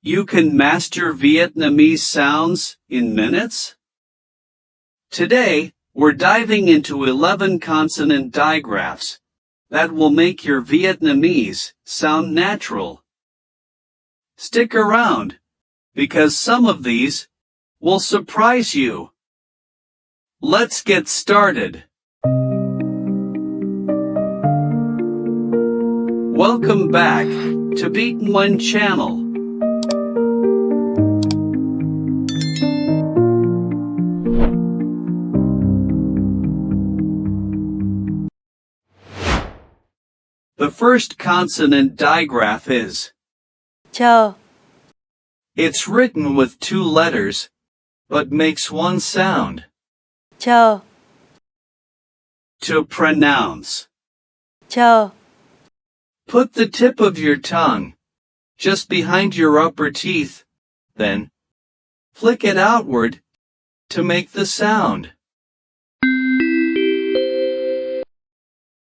you can master Vietnamese sounds in minutes? Today, we're diving into 11 consonant digraphs that will make your Vietnamese sound natural. Stick around, because some of these will surprise you. Let's get started. Welcome back to Biet Nguyễn channel. The first consonant digraph is chờ, It's written with 2 letters, but makes 1 sound. chờ, To pronounce. chờ, Put the tip of your tongue just behind your upper teeth, then flick it outward to make the sound.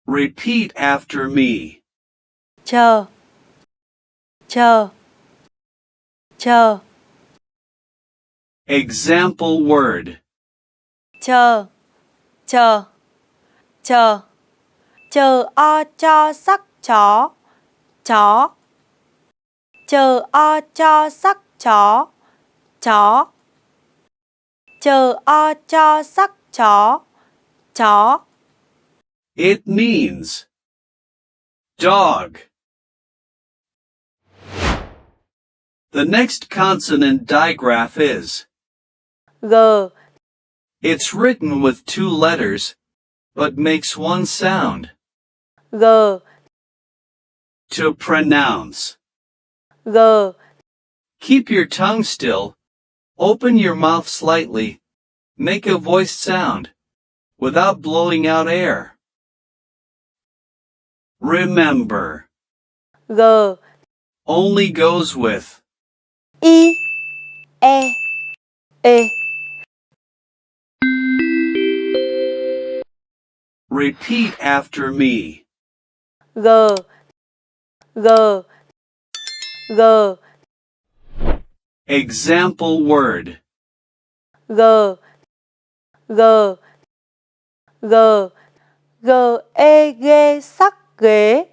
Repeat after me. chờ, chờ, chờ, Example word. chờ, chờ, chờ, chờ o cho sắc chó, chó, chờ o cho sắc chó, chó, chờ o cho sắc chó, chó. It means dog. The next consonant digraph is G, It's written with 2 letters, but makes 1 sound. G, To pronounce. G, Keep your tongue still. Open your mouth slightly. Make a voiced sound without blowing out air. Remember, G, only goes with I, E, E. Repeat after me. G, G, G, Example word. G, G, G, G, E, G, sắc ghế,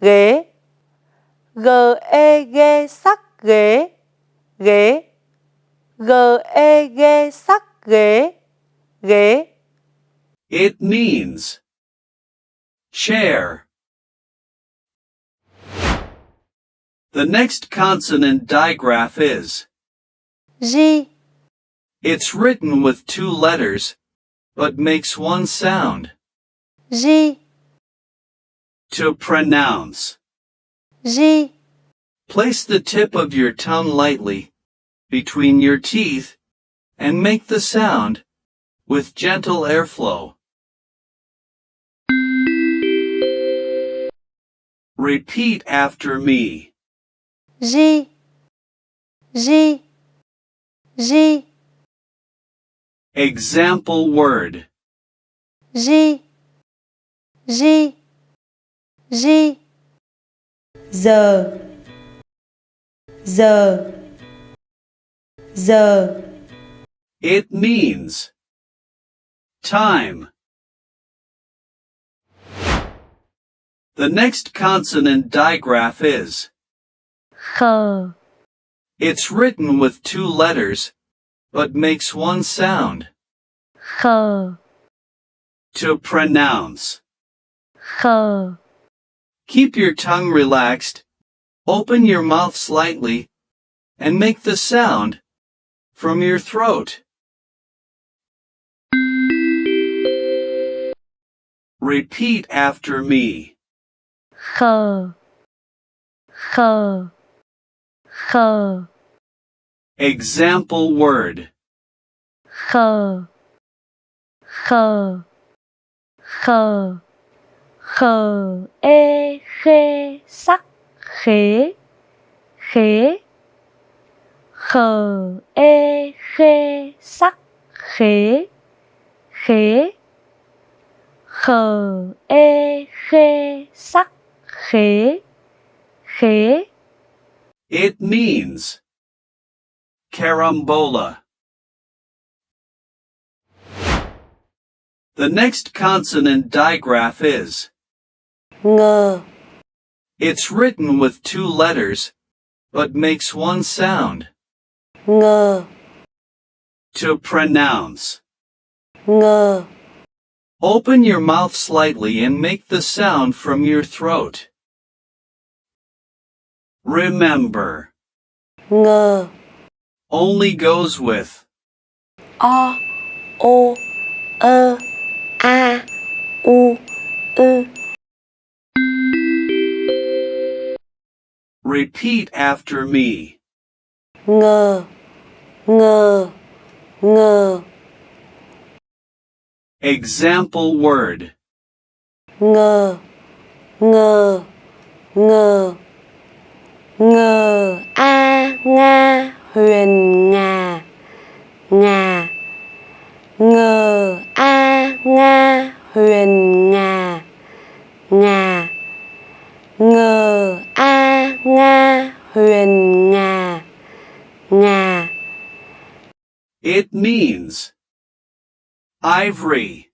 ghế, G, E, G, sắc ghế, ghế, G, E, G, sắc ghế, ghế. It means chair. The next consonant digraph is G, It's written with 2 letters, but makes 1 sound. G, To pronounce. G, Place the tip of your tongue lightly between your teeth and make the sound with gentle airflow. Repeat after me. G, G, G. Example word. G, G, G. Giờ, giờ, giờ. It means time. The next consonant digraph is Khờ, It's written with 2 letters, but makes 1 sound. khờ, To pronounce. khờ. Keep your tongue relaxed, open your mouth slightly, and make the sound from your throat. Repeat after me. Khờ, khờ, khờ. Example word. Khờ, khờ, khờ, khờ. E, khê, sắc, khế, khế, khờ. E, khê, sắc, khế, khế, khờ. E, khê, sắc, khế, khế. It means carambola. The next consonant digraph is ngờ, It's written with two letters, but makes one sound. ngờ, To pronounce. ngờ, Open your mouth slightly and make the sound from your throat. Remember. ngờ, Only goes with. o, ô, ơ, a, u, ư. Repeat after me. Ngờ, ngờ, ngờ. Example word. Ngờ, ngờ, ngờ. Ngờ, a, nga, huyền, ngà, ngà. Ngờ, a, nga, huyền, ngà, ngà. Ngờ, a, nga, huyền, ngà, ngà. It means ivory.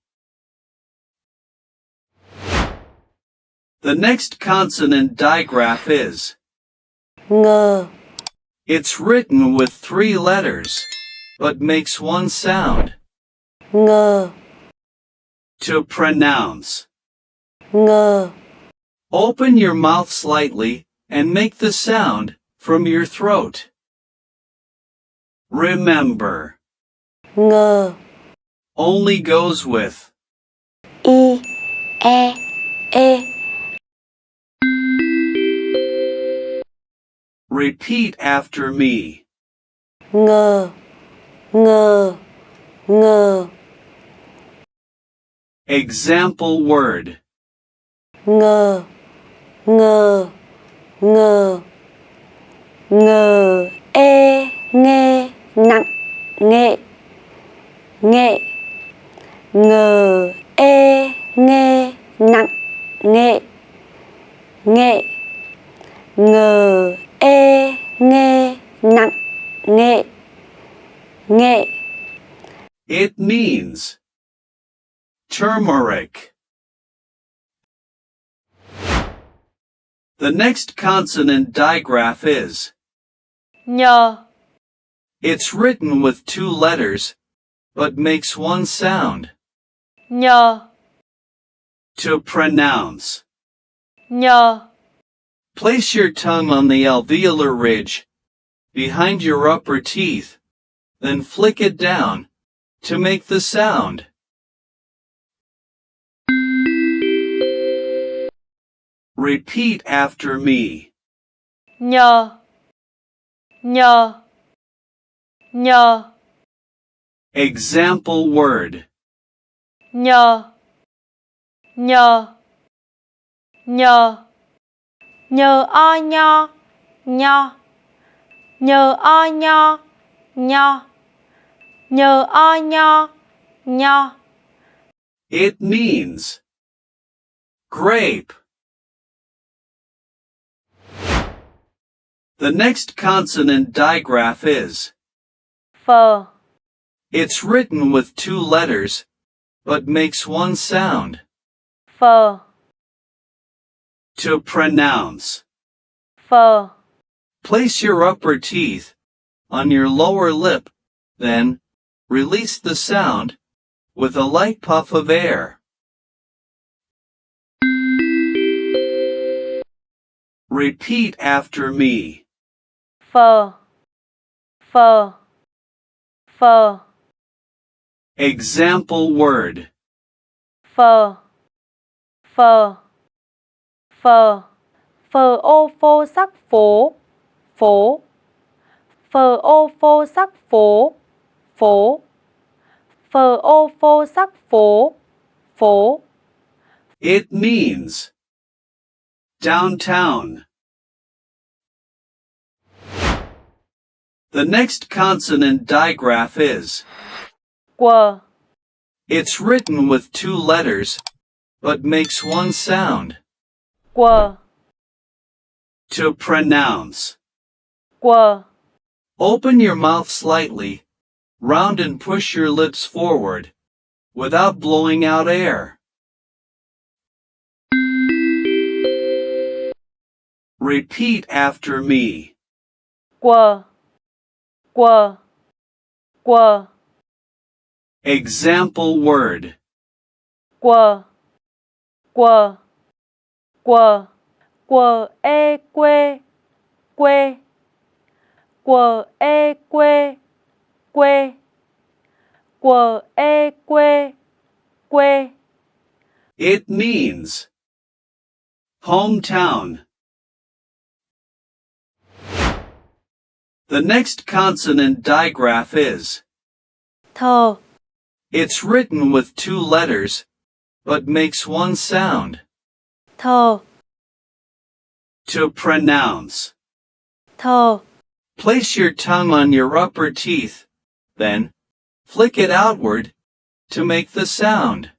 The next consonant digraph is Ngờ, It's written with three letters, but makes one sound. ngờ, To pronounce. ngờ. Open your mouth slightly and make the sound from your throat. Remember. Ngờ, Only goes with. i, e, e. Repeat after me. Ngờ, ngờ, ngờ. Example word. Ngờ, ngờ, ngờ. Ngờ, e, nghe, nặng, nghệ, nghệ. Ngờ, e, nghe, nặng, nghệ, nghệ. Ngờ, e, nghe, nặng, nghệ, nghệ. It means turmeric. The next consonant digraph is Nhờ, It's written with two letters, but makes one sound. nhờ, To pronounce. nhờ. Place your tongue on the alveolar ridge, behind your upper teeth, then flick it down, to make the sound. Repeat after me. Nhờ, nhờ, nhờ. Example word. Nhờ, nhờ, nhờ. Nhờ o nho, nho. Nhờ o nho, nho. Nhờ o nho, nho. It means grape. The next consonant digraph is Phờ, It's written with two letters, but makes one sound. phờ, To pronounce. phờ. Place your upper teeth on your lower lip, then release the sound with a light puff of air. Repeat after me. Phờ, phờ, phờ. Example word. Phờ, phờ, phờ. Phờ ô phô sắc phố, phố. Phờ ô phô sắc phố, phố. Phờ ô phô sắc phố, phố. It means downtown. The next consonant digraph is Quờ, It's written with two letters, but makes one sound. quờ, To pronounce. quờ. Open your mouth slightly, round and push your lips forward, without blowing out air. Repeat after me. Quờ, quờ, quờ. Example word. Quờ, quờ, quờ. Quờ ê quê, quê. Quờ ê quê, quê. Quờ ê quê, quê. It means hometown. The next consonant digraph is Thờ, It's written with 2 letters, but makes 1 sound. thờ, To pronounce. thờ. Place your tongue on your upper teeth, then flick it outward to make the sound.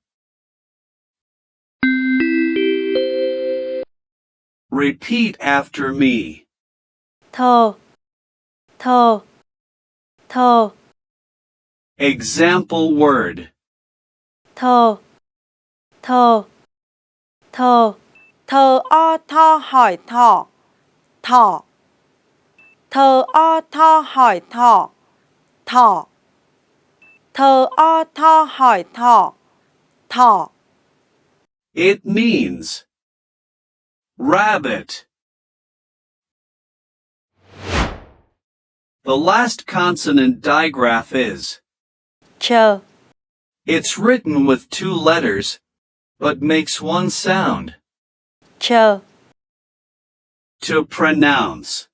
Repeat after me. Thờ, thờ, thờ. Example word. Thờ, thờ, thờ. Thờ o tho hỏi thỏ, thỏ. Thờ o tho hỏi thỏ, thỏ. Thờ o tho hỏi thỏ, thỏ. It means rabbit. The last consonant digraph is Chờ, It's written with 2 letters, but makes 1 sound. chờ, To pronounce.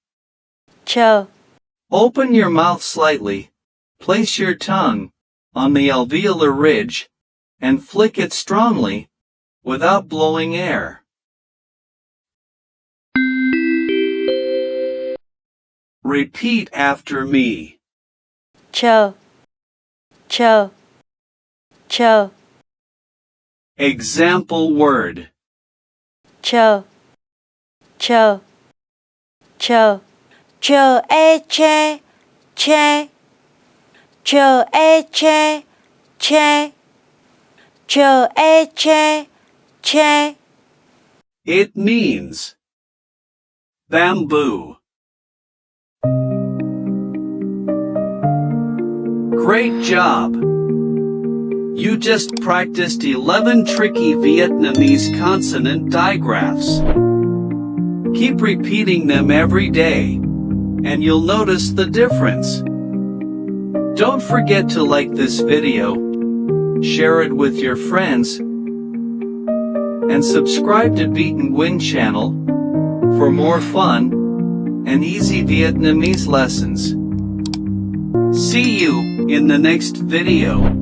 chờ. Open your mouth slightly, place your tongue on the alveolar ridge, and flick it strongly, without blowing air. Repeat after me. Chờ, chờ, chờ. Example word. Chờ, chờ, chờ. Chờ ê chê, chê. Chờ ê chê, chê. Chờ ê chê, chê. It means bamboo. Great job! You just practiced 11 tricky Vietnamese consonant digraphs. Keep repeating them every day, and you'll notice the difference. Don't forget to like this video, share it with your friends, and subscribe to Biet Nguyễn channel for more fun and easy Vietnamese lessons. See you in the next video.